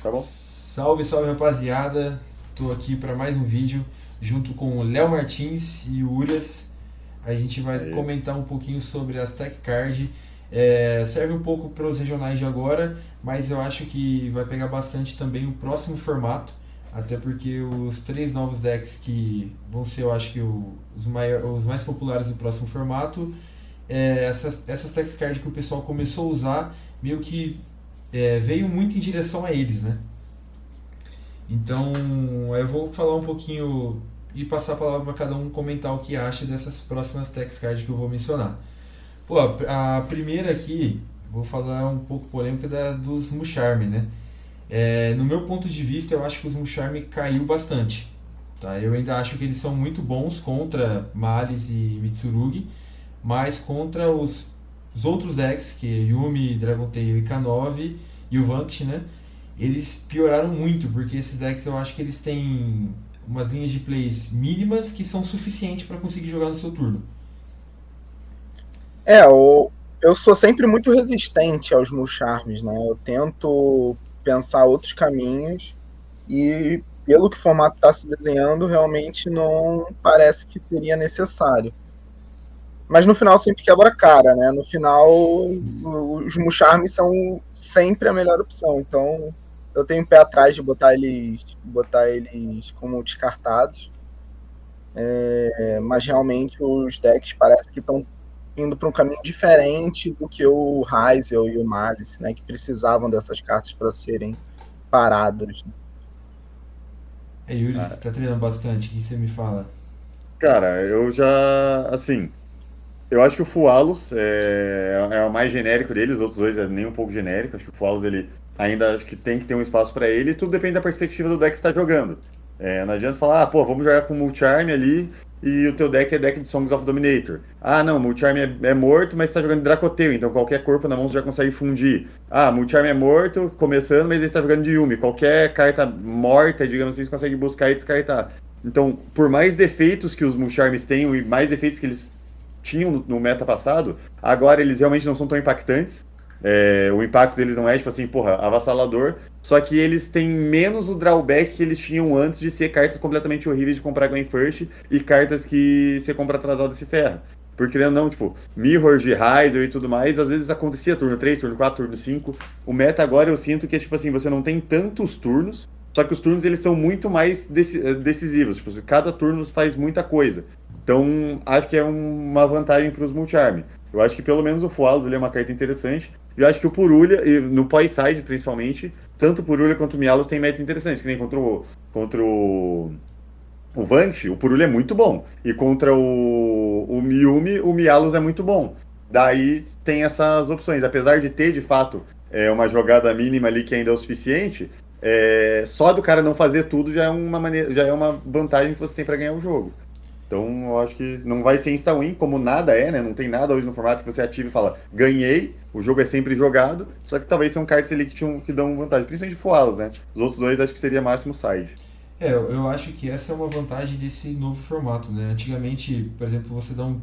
Tá bom? Salve, salve rapaziada! Tô aqui para mais um vídeo junto com o Léo Martins e o Urias. A gente vai Aí. comentar um pouquinho sobre as Tech Card. Serve um pouco para os regionais de agora, mas eu acho que vai pegar bastante também o próximo formato, até porque os três novos decks que vão ser, eu acho que os mais populares do próximo formato, essas Tech Card que o pessoal começou a usar, meio que veio muito em direção a eles, né? Então, eu vou falar um pouquinho e passar a palavra para cada um comentar o que acha dessas próximas text cards que eu vou mencionar. Pô, a primeira aqui, vou falar um pouco polêmica dos Musharm, né? No meu ponto de vista, eu acho que os Musharm caiu bastante. Tá? Eu ainda acho que eles são muito bons contra Malice e Mitsurugi, mas contra os outros decks, que é Yumi, Dragon Tail e K9 e o Vanquish, né? Eles pioraram muito, porque esses decks eu acho que eles têm umas linhas de plays mínimas que são suficientes para conseguir jogar no seu turno. Eu sou sempre muito resistente aos meus charmes, né? Eu tento pensar outros caminhos e, pelo que o formato está se desenhando, realmente não parece que seria necessário. Mas no final sempre quebra a cara, né? No final, os Musharms são sempre a melhor opção. Então, eu tenho um pé atrás de botar eles como descartados. Mas realmente os decks parecem que estão indo para um caminho diferente do que o Heisel e o Malice, né? Que precisavam dessas cartas para serem parados. Yuri, você Ah, tá treinando bastante, o que você me fala? cara, eu já. Assim, eu acho que o Fualos é o mais genérico dele, os outros dois é nem um pouco genérico. Acho que o Fualos ele ainda acho que tem que ter um espaço para ele. Tudo depende da perspectiva do deck que você está jogando. Não adianta falar, pô, vamos jogar com o Mulcharm ali e o teu deck é deck de Songs of Dominator. Ah, não, Mulcharm é morto, mas você está jogando de Dracoteu, então qualquer corpo na mão você já consegue fundir. Ah, Mulcharm é morto, começando, mas ele está jogando de Yumi. Qualquer carta morta, digamos assim, você consegue buscar e descartar. Então, por mais defeitos que os Mulcharms tenham e mais defeitos que eles tinham no meta passado, agora eles realmente não são tão impactantes. O impacto deles não é, tipo assim, porra, avassalador. Só que eles têm menos o drawback que eles tinham antes de ser cartas completamente horríveis de comprar Gwen First e cartas que você compra atrasado e se ferra. Porque, querendo ou não, tipo, Mirror de Heisel e tudo mais, às vezes acontecia turno 3 turno 4 turno 5. O meta agora eu sinto que é, tipo assim, você não tem tantos turnos, só que os turnos eles são muito mais decisivos. Tipo, cada turno você faz muita coisa. Então, acho que é uma vantagem para os multi-arm. Eu acho que pelo menos o Fualos ele é uma carta interessante. E eu acho que o Purulha, e no Poi-Side principalmente, tanto o Purulha quanto o Mialos têm metas interessantes, que nem contra o Vanquish, o Purulha é muito bom. E contra o Miyumi, o Mialos é muito bom. Daí tem essas opções. Apesar de ter, de fato, uma jogada mínima ali que ainda é o suficiente, só do cara não fazer tudo já é uma maneira, já é uma vantagem que você tem para ganhar o jogo. Então, eu acho que não vai ser insta-win, como nada é, né? Não tem nada hoje no formato que você ativa e fala, ganhei, o jogo é sempre jogado, só que talvez são cartas ali que dão vantagem, principalmente Fualos, né? Os outros dois acho que seria máximo side. Eu acho que essa é uma vantagem desse novo formato, né? Antigamente, por exemplo, você dá um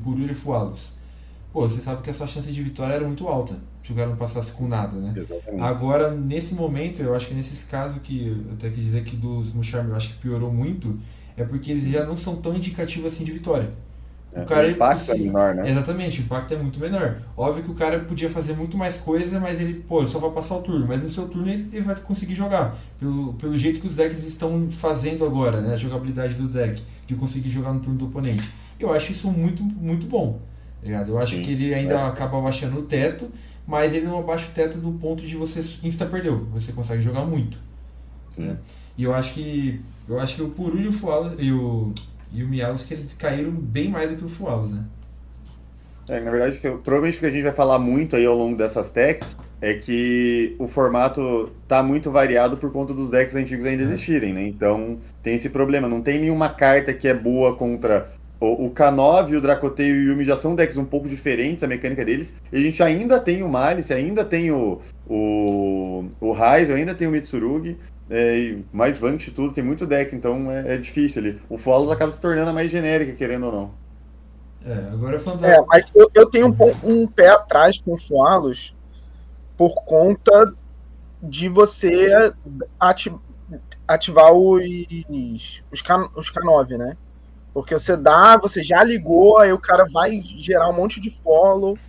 Purulho Fualos. Pô, você sabe que a sua chance de vitória era muito alta se o cara não passasse com nada, né? Exatamente. Agora, nesse momento, eu acho que nesses casos que eu até quis dizer que dos Musharm eu acho que piorou muito, é porque eles já não são tão indicativos assim de vitória. O O cara, ele, impacto é menor, né? exatamente, o impacto é muito menor. Óbvio que o cara podia fazer muito mais coisa, mas ele, pô, só vai passar o turno. Mas no seu turno ele vai conseguir jogar. Pelo jeito que os decks estão fazendo agora, né? A jogabilidade dos decks, de conseguir jogar no turno do oponente. Eu acho isso muito, muito bom. Tá ligado? Eu acho que Sim. ele ainda É, acaba abaixando o teto, mas ele não abaixa o teto do ponto de você insta perdeu. Você consegue jogar muito. Né? sim. E eu acho que o Purulho e o Fualas e o Mialos que eles caíram bem mais do que o Fualas, né? Na verdade, provavelmente o que a gente vai falar muito aí ao longo dessas techs é que o formato tá muito variado por conta dos decks antigos ainda É. existirem, né? Então tem esse problema. Não tem nenhuma carta que é boa contra o K9, o Dracoteio e o Yumi já são decks um pouco diferentes, a mecânica deles. E a gente ainda tem o Malice, ainda tem o Raizo, ainda tem o Mitsurugi, e mais Vanquish e tudo, tem muito deck, então é difícil ali. O Follows acaba se tornando a mais genérica, querendo ou não. Agora falando Mas eu tenho um pé atrás com o Fualos por conta de você ati- ativar os K9, né? Porque você já ligou, aí o cara vai gerar um monte de follow.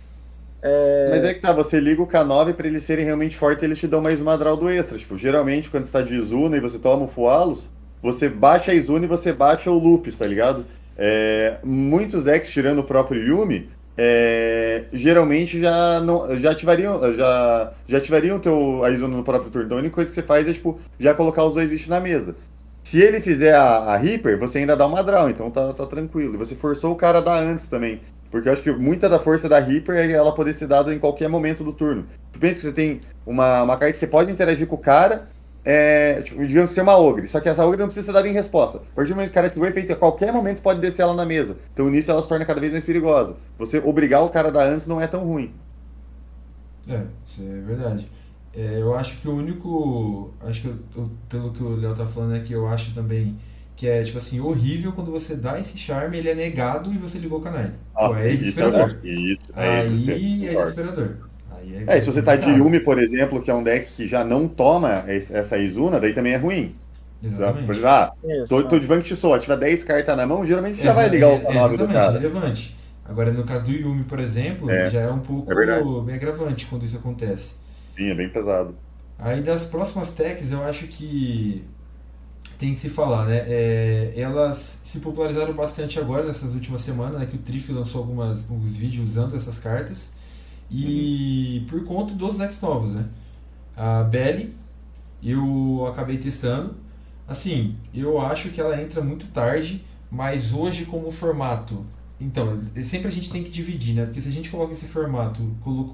Mas é que tá, você liga o K9 pra eles serem realmente fortes, eles te dão mais uma draw do extra. Tipo, geralmente quando você tá de Izuna e você toma o Fualos, você baixa a Izuna e você baixa o Lupus, tá ligado? Muitos decks, tirando o próprio Yumi, geralmente já não, já ativariam a Izuna no próprio turno. Então a única coisa que você faz é, tipo, já colocar os dois bichos na mesa. Se ele fizer a Reaper, você ainda dá uma draw, então tá tranquilo. E você forçou o cara a dar antes também. Porque eu acho que muita da força da Reaper é ela poder ser dada em qualquer momento do turno. Tu pensa que você tem uma carta que você pode interagir com o cara, tipo, digamos ser uma Ogre. Só que essa Ogre não precisa ser dada em resposta. A partir do momento que o cara ativou o efeito, a qualquer momento você pode descer ela na mesa. Então nisso ela se torna cada vez mais perigosa. Você obrigar o cara a dar antes não é tão ruim. Isso é verdade. Eu acho que o único. Acho que pelo que o Léo tá falando é que eu acho também que é, tipo assim, horrível quando você dá esse charme, ele é negado e você ligou o canal. Pô, Nossa, aí é isso é desesperador. horrível. Isso, é desespero. Aí é Concordo. desesperador. Aí é Se você tá de complicado. Yumi, por exemplo, que é um deck que já não toma essa Izuna, daí também é ruim. Por exemplo, Exatamente. Isso. tô de Vanquish Soul, ativa 10 cartas na mão, geralmente você já vai ligar o K9 do Exatamente, cara. relevante. Agora, no caso do Yumi, por exemplo, É, já é um é verdade. pouco bem agravante quando isso acontece. Sim, é bem pesado. Aí das próximas techs, eu acho que tem que se falar, né? Elas se popularizaram bastante agora, nessas últimas semanas, né? Que o Trif lançou alguns vídeos usando essas cartas. Uhum. E por conta dos decks novos, né? A Belly, eu acabei testando. Assim, eu acho que ela entra muito tarde, mas hoje como formato. Então, sempre a gente tem que dividir, né? Porque se a gente coloca esse formato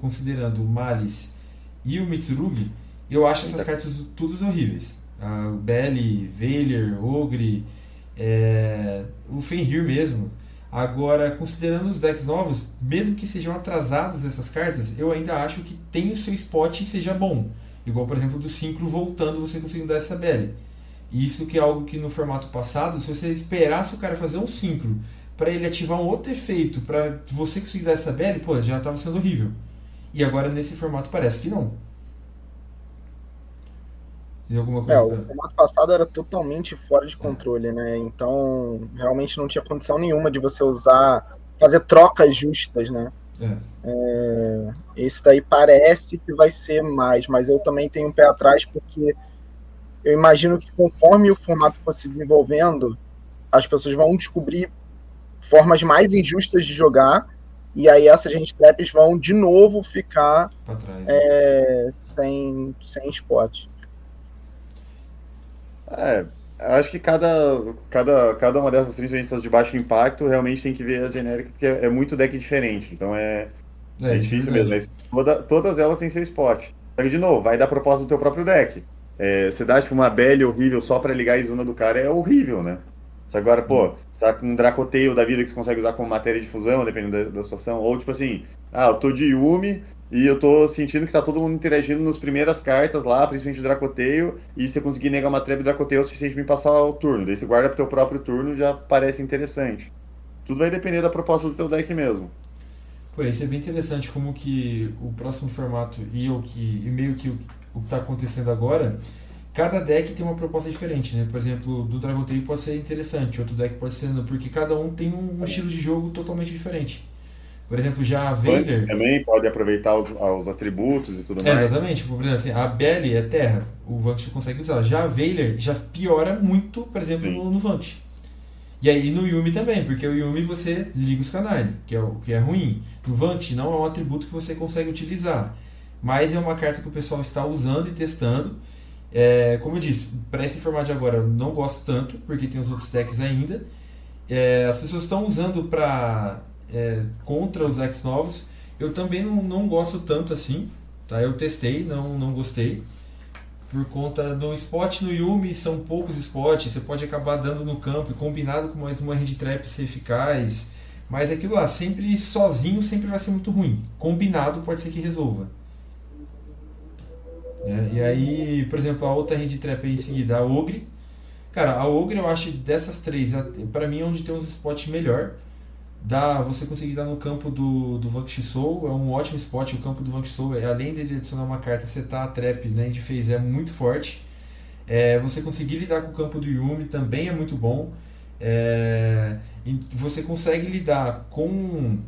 considerando o Malice e o Mitsurugi, eu acho essas cartas todas horríveis. A Belly, Veiler, Ogre, o Fenrir mesmo. Agora, considerando os decks novos, mesmo que sejam atrasados essas cartas, eu ainda acho que tem o seu spot e seja bom. Igual, por exemplo, do Synchro voltando, você conseguindo dar essa Belly. Isso que é algo que no formato passado, se você esperasse o cara fazer um Synchro para ele ativar um outro efeito, para você conseguir dar essa Belly, pô, já estava sendo horrível. E agora nesse formato parece que não. Tem alguma coisa O pra. formato passado era totalmente fora de controle, né? Então, realmente não tinha condição nenhuma de você fazer trocas justas, né? É, Esse daí parece que vai ser mais, mas eu também tenho um pé atrás porque eu imagino que conforme o formato for se desenvolvendo, as pessoas vão descobrir formas mais injustas de jogar e aí essas handtraps vão de novo ficar pra trás, né? sem spot. É, eu acho que cada uma dessas, principalmente essas de baixo impacto, realmente tem que ver a genérica, porque é muito deck diferente. Então é Isso é difícil mesmo. verdade. Mas todas elas têm seu spot. Só que, de novo, vai dar proposta do teu próprio deck. Você dá tipo, uma Belly horrível só pra ligar a Izuna do cara é horrível, né? Só que agora, pô, você tá com um Dracoteio da vida que você consegue usar como matéria de fusão, dependendo da situação. Ou tipo assim, eu tô de Yumi e eu tô sentindo que tá todo mundo interagindo nas primeiras cartas lá, principalmente o Dracoteio, e você conseguir negar uma trap do Dracoteio é o suficiente pra me passar o turno. Daí você guarda pro teu próprio turno já parece interessante. Tudo vai depender da proposta do teu deck mesmo. Pô, isso é bem interessante como que o próximo formato e meio que o que está acontecendo agora, cada deck tem uma proposta diferente, né? Por exemplo, do Dragon Tail pode ser interessante, outro deck pode ser não, porque cada um tem um estilo de jogo totalmente diferente. Por exemplo, já a Punk Vader. também pode aproveitar os atributos e tudo mais. Exatamente, tipo, por exemplo, assim, a Belly é terra, o Vanquish consegue usar. Já a Veiler já piora muito, por exemplo, Sim. no Vanquish. E aí no Yumi também, porque o Yumi você liga os canais, que é o que é ruim. No Vanquish não é um atributo que você consegue utilizar, mas é uma carta que o pessoal está usando e testando. Como eu disse, para esse formato de agora eu não gosto tanto, porque tem os outros decks ainda. As pessoas estão usando para contra os decks novos. Eu também não gosto tanto assim. Tá? Eu testei, não gostei. Por conta do spot no Yumi, são poucos spots, você pode acabar dando no campo e combinado com mais uma hand trap ser eficaz. Mas aquilo lá, sempre sozinho sempre vai ser muito ruim. Combinado pode ser que resolva. E aí, por exemplo, a outra hand trap aí em seguida, a Ogre. Cara, a Ogre eu acho dessas três, pra mim é onde tem uns spots melhor. você conseguir dar no campo do Vanquish Soul, é um ótimo spot. O campo do Vanquish Soul, além dele adicionar uma carta, setar a trap, né, de phase é muito forte. Você conseguir lidar com o campo do Yumi também é muito bom. E você consegue lidar com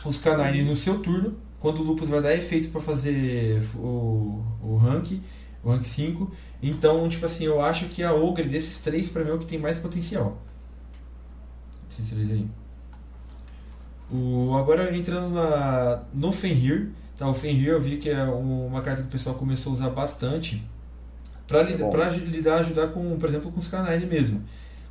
os Canine no seu turno, quando o Lupus vai dar efeito para fazer o rank 5. Então, tipo assim, eu acho que a Ogre desses três pra mim é o que tem mais potencial. Esses três aí. Agora entrando no Fenrir, tá? O Fenrir eu vi que é uma carta que o pessoal começou a usar bastante para ajudar com, por exemplo, com os Canine mesmo.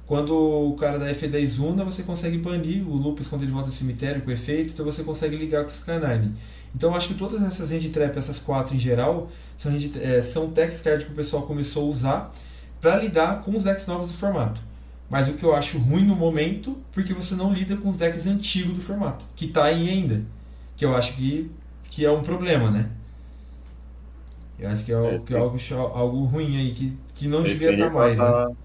Quando o cara dá efeito da Izuna, você consegue banir o Lupus quando ele volta do cemitério com efeito, então você consegue ligar com os Canine. Então eu acho que todas essas Hand Trap, essas quatro em geral, são Tex Card que o pessoal começou a usar para lidar com os decks novos do formato. Mas o que eu acho ruim no momento, porque você não lida com os decks antigos do formato, que tá aí ainda. Que eu acho que é um problema, né? Eu acho que é algo ruim aí, que não Esse devia estar mais, né?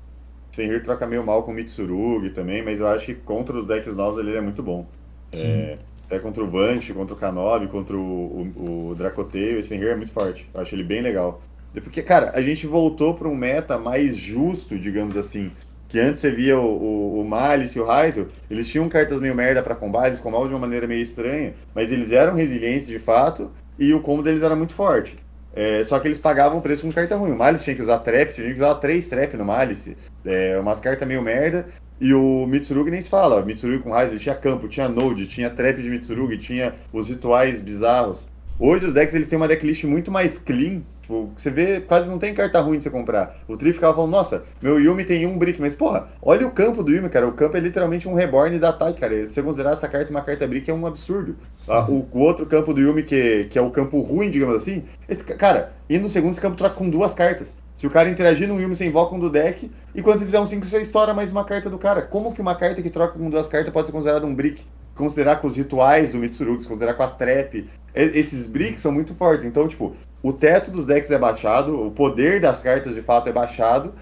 Fenrir troca meio mal com o Mitsurugi também, mas eu acho que contra os decks novos ele é muito bom. Sim. Até contra o Vance, contra o K9, contra o Dracoteio, esse Fenrir é muito forte. Eu acho ele bem legal. Porque, cara, a gente voltou para um meta mais justo, digamos assim. Que antes você via o Malice e o Raizel, eles tinham cartas meio merda para combate, eles combavam de uma maneira meio estranha, mas eles eram resilientes de fato e o combo deles era muito forte. Só que eles pagavam o preço com carta ruim. O Malice tinha que usar trap, tinha que usar 3 trap no Malice. Umas cartas meio merda. E o Mitsurugi nem se fala. O Mitsurugi com Raiz, ele tinha campo, tinha node, tinha trap de Mitsurugi, tinha os rituais bizarros. Hoje os decks eles têm uma decklist muito mais clean. Tipo, você vê, quase não tem carta ruim de você comprar. O Tri ficava falando, nossa, meu Yumi tem um brick, mas porra, olha o campo do Yumi, cara. O campo é literalmente um reborn da ataque, cara. Se você considerar essa carta uma carta brick, é um absurdo. O outro campo do Yumi, que é o campo ruim, digamos assim, cara, e no segundo esse campo troca com 2 cartas. Se o cara interagir no Yumi, você invoca um do deck, e quando você fizer um 5, você estoura mais uma carta do cara. Como que uma carta que troca com 2 cartas pode ser considerada um brick? Considerar com os rituais do Mitsurugi, considerar com as trap. Esses bricks são muito fortes. Então, tipo, o teto dos decks é baixado, o poder das cartas de fato é baixado,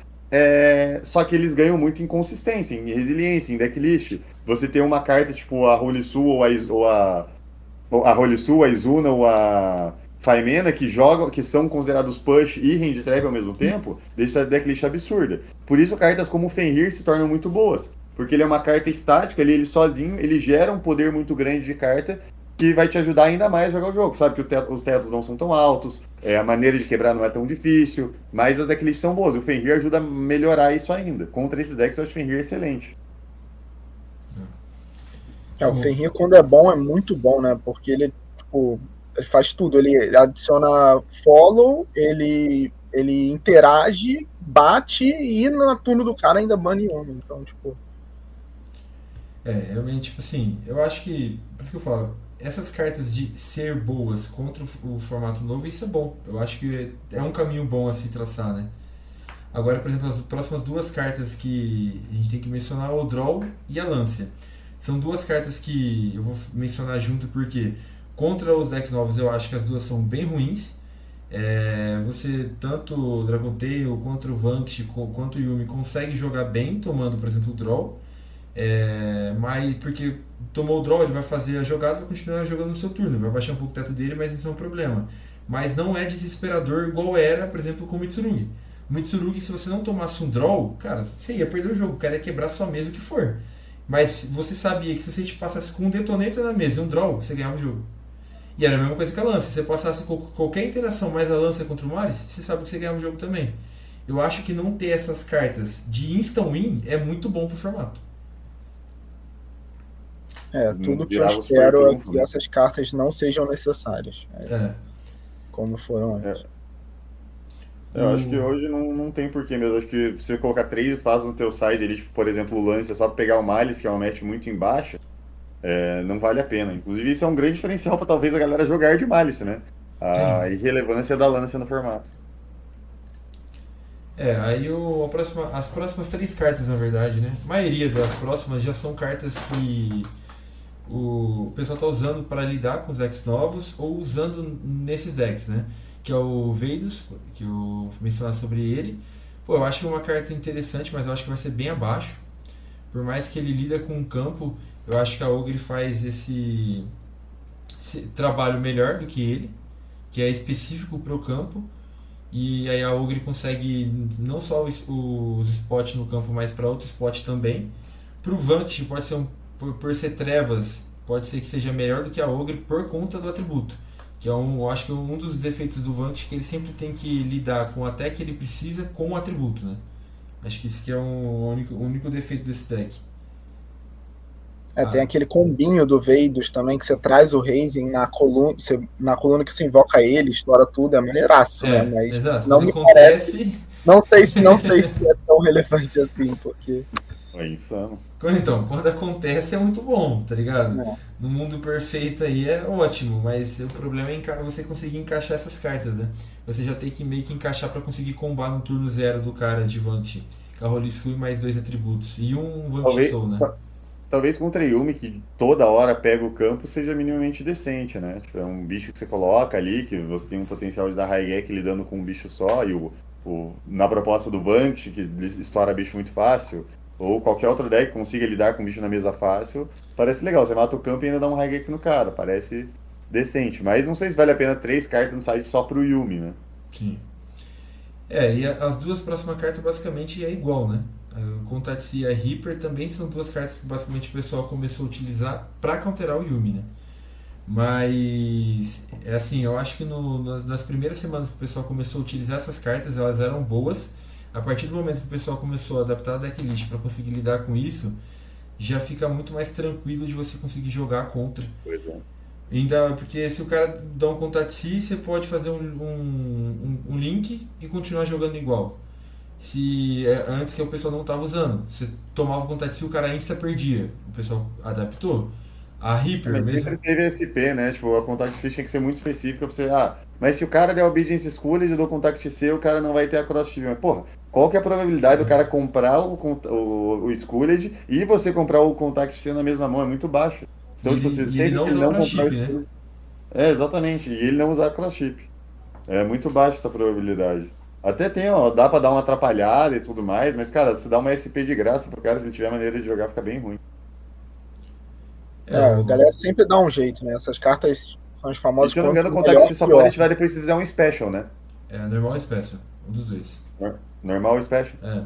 só que eles ganham muito em consistência, em resiliência, em decklist. Você tem uma carta tipo a Holisu ou a Holisu, a Izuna ou a Faimena que jogam, que são considerados push e hand trap ao mesmo tempo, deixa a decklist absurda. Por isso cartas como o Fenrir se tornam muito boas, porque ele é uma carta estática, ele sozinho, ele gera um poder muito grande de carta que vai te ajudar ainda mais a jogar o jogo. Sabe que os tetos não são tão altos, a maneira de quebrar não é tão difícil, mas as decklists são boas. O Fenrir ajuda a melhorar isso ainda. Contra esses decks eu acho o Fenrir excelente. O Fenrir, quando é bom, é muito bom, né? Porque ele, tipo, ele faz tudo. Ele adiciona follow, ele interage, bate e no turno do cara ainda bane um. Então, tipo. Realmente, tipo assim, eu acho que, por isso que eu falo, essas cartas de ser boas contra o formato novo, isso é bom. Eu acho que é um caminho bom a se traçar, né? Agora, por exemplo, as próximas 2 cartas que a gente tem que mencionar é o Draw e a Lancia. São 2 cartas que eu vou mencionar junto porque contra os decks novos eu acho que as duas são bem ruins. Você, tanto o Dragon Tail, contra o Vanquish, quanto o Yumi, consegue jogar bem tomando, por exemplo, o Draw. Mas porque tomou o draw, ele vai fazer a jogada e vai continuar jogando no seu turno. Vai baixar um pouco o teto dele, mas isso é um problema. Mas não é desesperador igual era, por exemplo, com o Mitsurugi. O Mitsurugi, se você não tomasse um draw, cara, você ia perder o jogo. O cara ia quebrar sua mesa o que for. Mas você sabia que se você te passasse com um detonator na mesa e um draw, você ganhava o jogo. E era a mesma coisa que a lança. Se você passasse com qualquer interação mais a lança contra o Maris, você sabe que você ganhava o jogo também. Eu acho que não ter essas cartas de instant win é muito bom pro formato. Tudo que eu espero é que essas cartas não sejam necessárias. Como foram antes. Eu acho que hoje não tem porquê mesmo. Acho que se você colocar 3 espaços no teu side ali, tipo, por exemplo, o lance, é só pegar o Malice, que é uma match muito em baixa, não vale a pena. Inclusive, isso é um grande diferencial para talvez a galera jogar de Malice, né? A irrelevância da Lancia no formato. Aí as próximas 3 cartas, na verdade, né? A maioria das próximas já são cartas que o pessoal está usando para lidar com os decks novos ou usando nesses decks, né? Que é o Veidus, que eu vou mencionar sobre ele. Pô, eu acho uma carta interessante, mas eu acho que vai ser bem abaixo. Por mais que ele lida com um campo Eu acho que a Ogre faz esse trabalho melhor do que ele, que é específico para o campo. E aí a Ogre consegue não só os spots no campo, mas para outros spots também. Para o Vanquish pode ser por ser trevas, pode ser que seja melhor do que a Ogre por conta do atributo. Que é eu acho que um dos defeitos do Vanquish, que ele sempre tem que lidar com até que ele precisa com o atributo, né? Acho que isso que é o único defeito desse deck. Tem Ah, aquele combinho do Veidos também, que você traz o Raising na coluna que você invoca ele, estoura tudo, é maneiraço, né? Mas exato. não Quando me parece. acontece. Não sei se é tão relevante assim, porque. É insano. Então, quando acontece é muito bom, tá ligado? Né, No mundo perfeito aí é ótimo, mas o problema é você conseguir encaixar essas cartas, né? Você já tem que meio que encaixar pra conseguir combar no turno zero do cara de Vant. Com a Rolisui mais 2 atributos. E um Vant Talvez, Soul, né? talvez contra Yumi, que toda hora pega o campo, seja minimamente decente, né? Tipo, é um bicho que você coloca ali, que você tem um potencial de dar high gek lidando com um bicho só, e na proposta do Vanquish, que estoura bicho muito fácil, ou qualquer outro deck que consiga lidar com bicho na mesa fácil, parece legal. Você mata o campo e ainda dá um high gek no cara, parece decente. Mas não sei se vale a pena 3 cartas no site só pro Yumi, né? Sim. E as duas próximas cartas basicamente é igual, né? O Contatsi e a Reaper também são duas cartas que basicamente o pessoal começou a utilizar pra counterar o Yumi, né? Mas, é assim, eu acho que nas primeiras semanas que o pessoal começou a utilizar essas cartas, elas eram boas. A partir do momento que o pessoal começou a adaptar a decklist para conseguir lidar com isso, já fica muito mais tranquilo de você conseguir jogar contra. Pois é. Ainda porque se o cara dá um contato si, você pode fazer um link e continuar jogando igual. Se antes que o pessoal não estava usando, você tomava o contato si, o cara insta perdia. O pessoal adaptou. A Reaper Mas sempre mesmo. teve SP, né? Tipo, a contact C tinha que ser muito específica pra você. Ah, mas se o cara der Obedience School e do contact C, o cara não vai ter a cross shield. Mas, porra, qual que é a probabilidade do cara comprar o Schooled e você comprar o contact C na mesma mão? É muito baixo. E Então, tipo, ele, você, e ele sempre não que ele usa o não cross comprar o chip, né? Schooled. É, exatamente. E ele não usar cross chip. É muito baixa essa probabilidade. Até tem, ó, dá pra dar uma atrapalhada e tudo mais, mas, cara, se dá uma SP de graça pro cara, se ele tiver maneira de jogar, fica bem ruim. É, a galera sempre dá um jeito, né? Essas cartas são as E famosas se eu não me quanto engano, o contact melhor, C só pode pior. ativar depois se fizer um special, né? normal e special. Um dos dois. Normal ou special? É.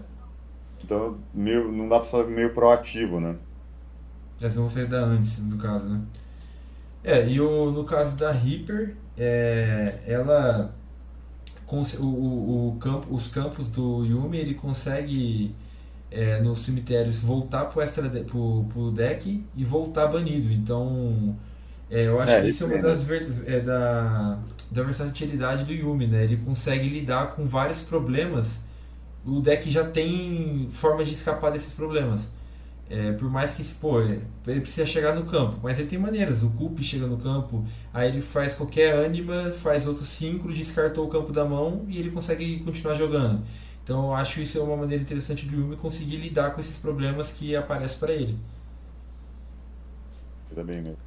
Então, não dá pra ser meio proativo, né? Elas vão sair da antes, no caso, né? No caso da Reaper, ela. Os campos do Yumi, ele consegue nos cemitérios voltar pro deck e voltar banido. Então, eu acho que isso é Isso uma aí, né? da versatilidade do Yumi, né? Ele consegue lidar com vários problemas. O deck já tem formas de escapar desses problemas. Por mais que ele precisa chegar no campo, mas ele tem maneiras. O Coup chega no campo, aí ele faz qualquer ânima, faz outro síncro, descartou o campo da mão e ele consegue continuar jogando. Então eu acho isso uma maneira interessante do Yumi conseguir lidar com esses problemas que aparecem para ele. Tá bem mesmo.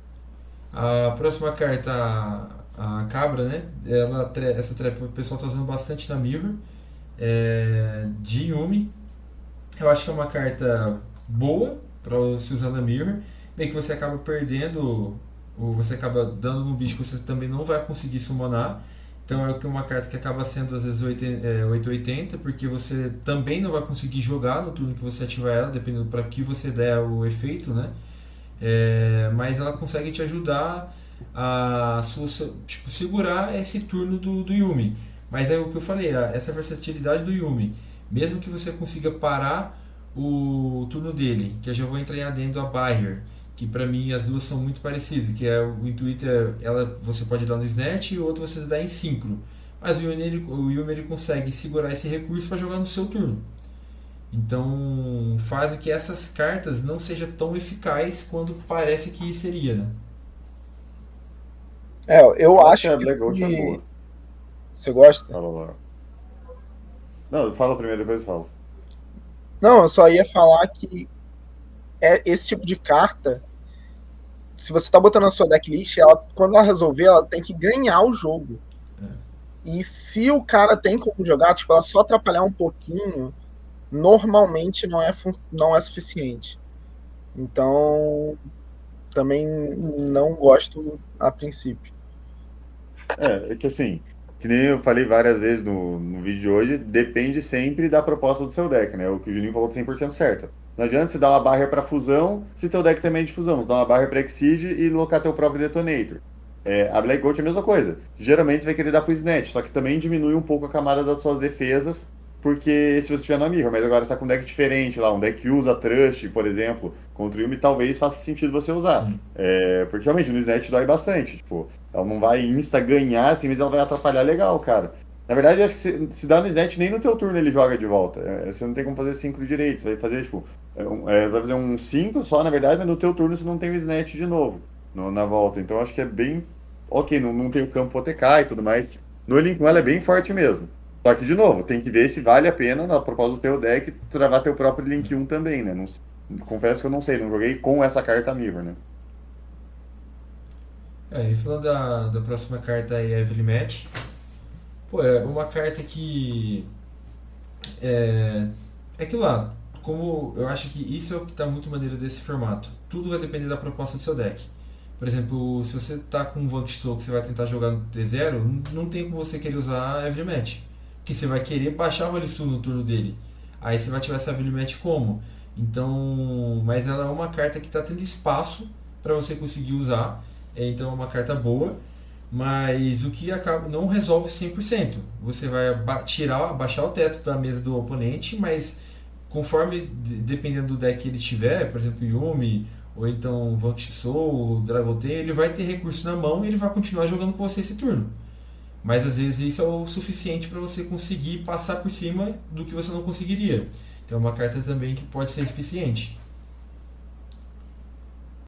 A próxima carta, a Cabra, né? Essa trap o pessoal está usando bastante na Mirror. De Yumi. Eu acho que é uma carta boa para se usar na Mirror. Bem que você acaba perdendo, ou você acaba dando num bicho que você também não vai conseguir summonar. Então é uma carta que acaba sendo às vezes 880, porque você também não vai conseguir jogar no turno que você ativar ela, dependendo para que você der o efeito, né? Mas ela consegue te ajudar a tipo, segurar esse turno do Yumi. Mas é o que eu falei, essa versatilidade do Yumi. Mesmo que você consiga parar o turno dele, que eu já vou entrar em adendo a Barrier, que pra mim as duas são muito parecidas, que é o intuito ela você pode dar no snatch e o outro você dá em síncro. Mas o Yumi ele consegue segurar esse recurso para jogar no seu turno. Então faz com que essas cartas não sejam tão eficazes quanto parece que seria, né? Eu Eu acho que acho a que Black Ghost é se boa. você gosta. Fala lá. Não, fala primeiro, depois eu falo. Não, eu só ia falar que esse tipo de carta, se você tá botando na sua decklist, quando ela resolver, ela tem que ganhar o jogo. E se o cara tem como jogar, tipo, ela só atrapalhar um pouquinho, normalmente não é suficiente. Então, também não gosto a princípio. É que assim, que nem eu falei várias vezes no vídeo de hoje, depende sempre da proposta do seu deck, né? O que o Juninho falou tá 100% certo. Não adianta você dar uma barra para fusão se teu deck também é de fusão. Você dá uma barra para Exceed e locar teu próprio Detonator. A Black Gold é a mesma coisa. Geralmente você vai querer dar pro Snatch, só que também diminui um pouco a camada das suas defesas, porque se você tiver na Mirror, mas agora você tá com um deck diferente lá, um deck que usa Trust, por exemplo, contra o Yumi, talvez faça sentido você usar. Sim. Porque realmente no Snatch dói bastante. Tipo, ela não vai insta ganhar, assim, mas ela vai atrapalhar legal, cara. Na verdade, eu acho que se dá no Snatch, nem no teu turno ele joga de volta. Você não tem como fazer 5 direito. Você vai fazer, tipo, vai fazer um 5 só, na verdade, mas no teu turno você não tem o Snatch de novo na volta. Então eu acho que é bem. Ok, não tem o campo OTK e tudo mais. No Link ela é bem forte mesmo. Só que, de novo, tem que ver se vale a pena, na propósito do teu deck, travar teu próprio Link 1 também, né? Confesso que eu não sei, não joguei com essa carta Mirror, né? E falando da próxima carta aí, Heavily Match. Pô, é uma carta que. É aquilo lá. Como eu acho que isso é o que está muito maneiro desse formato. Tudo vai depender da proposta do seu deck. Por exemplo, se você tá com um Vanquish Soul que você vai tentar jogar no T0, não tem como você querer usar Every Match. Que você vai querer baixar o Valisu no turno dele. Aí você vai ativar essa Every Match como? Então, mas ela é uma carta que está tendo espaço para você conseguir usar. Então é uma carta boa, mas o que acaba não resolve 100%. Você vai baixar o teto da mesa do oponente, mas conforme, dependendo do deck que ele tiver, por exemplo, Yumi, ou então Vanquish Soul, Dragoten, ele vai ter recurso na mão e ele vai continuar jogando com você esse turno. Mas às vezes isso é o suficiente para você conseguir passar por cima do que você não conseguiria. Então é uma carta também que pode ser eficiente.